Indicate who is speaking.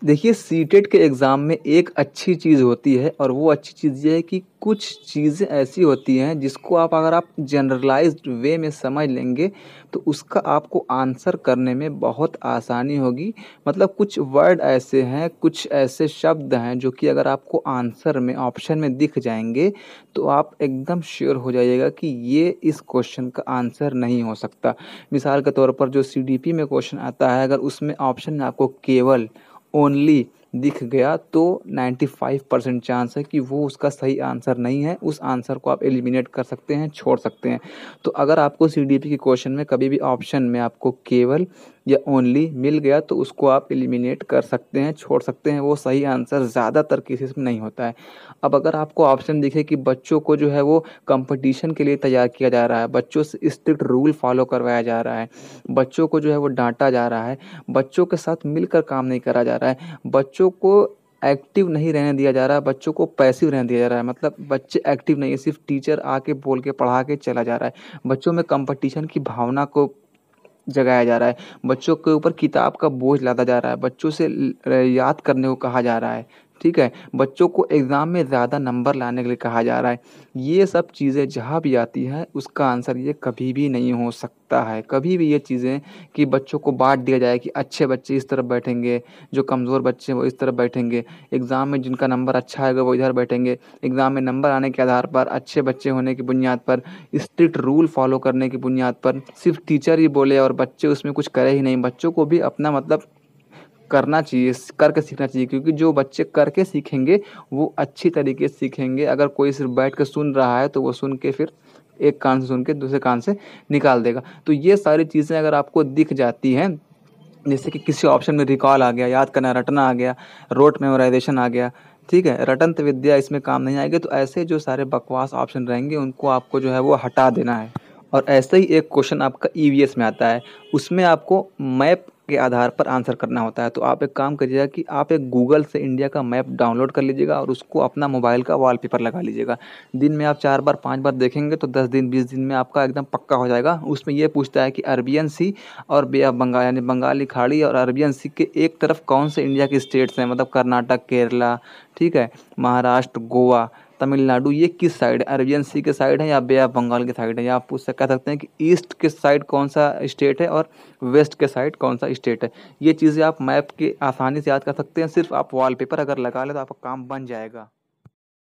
Speaker 1: देखिए सीटेट के एग्ज़ाम में एक अच्छी चीज़ होती है और वो अच्छी चीज़ ये है कि कुछ चीज़ें ऐसी होती हैं जिसको आप अगर आप जनरलाइज़्ड वे में समझ लेंगे तो उसका आपको आंसर करने में बहुत आसानी होगी। मतलब कुछ वर्ड ऐसे हैं, कुछ ऐसे शब्द हैं जो कि अगर आपको आंसर में ऑप्शन में दिख जाएँगे तो आप एकदम श्योर हो जाइएगा कि ये इस क्वेश्चन का आंसर नहीं हो सकता। मिसाल के तौर पर जो सीडीपी में क्वेश्चन आता है अगर उसमें ऑप्शन में आपको केवल ओनली दिख गया तो 95% चांस है कि वो उसका सही आंसर नहीं है। उस आंसर को आप एलिमिनेट कर सकते हैं, छोड़ सकते हैं। तो अगर आपको सीडीपी के क्वेश्चन में कभी भी ऑप्शन में आपको केवल या ओनली मिल गया तो उसको आप एलिमिनेट कर सकते हैं, छोड़ सकते हैं। वो सही आंसर ज़्यादातर केसेस में नहीं होता है। अब अगर आपको ऑप्शन दिखे कि बच्चों को जो है वो कंपटीशन के लिए तैयार किया जा रहा है, बच्चों से स्ट्रिक्ट रूल फॉलो करवाया जा रहा है, बच्चों को जो है वो डाँटा जा रहा है, बच्चों के साथ मिलकर काम नहीं करा जा रहा है, बच्चों को एक्टिव नहीं रहने दिया जा रहा है, बच्चों को पैसिव रहने दिया जा रहा है। मतलब बच्चे एक्टिव नहीं है, सिर्फ़ टीचर आके बोल के पढ़ा के चला जा रहा है। बच्चों में कॉम्पिटिशन की भावना को जगाया जा रहा है, बच्चों के ऊपर किताब का बोझ लादा जा रहा है, बच्चों से याद करने को कहा जा रहा है, ठीक है? बच्चों को एग्ज़ाम में ज़्यादा नंबर लाने के लिए कहा जा रहा है। ये सब चीज़ें जहाँ भी आती हैं, उसका आंसर ये कभी भी नहीं हो सकता है। कभी भी ये चीज़ें कि बच्चों को बाँट दिया जाए कि अच्छे बच्चे इस तरफ बैठेंगे, जो कमज़ोर बच्चे हैं वो इस तरफ बैठेंगे, एग्ज़ाम में जिनका नंबर अच्छा आएगा वो इधर बैठेंगे, एग्ज़ाम में नंबर आने के आधार पर, अच्छे बच्चे होने की बुनियाद पर, स्ट्रिक्ट रूल फ़ॉलो करने की बुनियाद पर सिर्फ़ टीचर ही बोले और बच्चे उसमें कुछ करे ही नहीं। बच्चों को भी अपना मतलब करना चाहिए, करके सीखना चाहिए क्योंकि जो बच्चे करके सीखेंगे, वो अच्छी तरीके से सीखेंगे। अगर कोई सिर्फ़ बैठ के सुन रहा है, तो वो सुन के फिर एक कान से सुन के दूसरे कान से निकाल देगा। तो ये सारी चीज़ें अगर आपको दिख जाती हैं, जैसे कि किसी ऑप्शन में रिकॉल आ गया, याद करना, रटना आ गया, रोट मेमोराइज़ेशन आ गया, ठीक है? रटंत विद्या इसमें काम नहीं आएगी, तो ऐसे जो सारे बकवास ऑप्शन रहेंगे, उनको आपको जो है वो हटा देना है। और ऐसे ही एक क्वेश्चन आपका ईवीएस में आता है, उसमें आपको मैप के आधार पर आंसर करना होता है। तो आप एक काम करिएगा कि आप एक गूगल से इंडिया का मैप डाउनलोड कर लीजिएगा और उसको अपना मोबाइल का वॉलपेपर लगा लीजिएगा। दिन में आप 4 बार 5 बार देखेंगे तो 10 दिन 20 दिन में आपका एकदम पक्का हो जाएगा। उसमें ये पूछता है कि अरबियन सी और बे ऑफ बंगाल यानी बंगाली खाड़ी और अरबियन सी के एक तरफ कौन से इंडिया के स्टेट्स हैं, मतलब कर्नाटक, केरला, ठीक है, महाराष्ट्र, गोवा, तमिलनाडु, ये किस साइड है, अरबियन सी के साइड है या बे ऑफ बंगाल के साइड है। या आप पूछ से कह सकते हैं कि ईस्ट के साइड कौन सा स्टेट है और वेस्ट के साइड कौन सा स्टेट है। ये चीज़ें आप मैप के आसानी से याद कर सकते हैं, सिर्फ आप वॉलपेपर अगर लगा लें तो आपका काम बन जाएगा।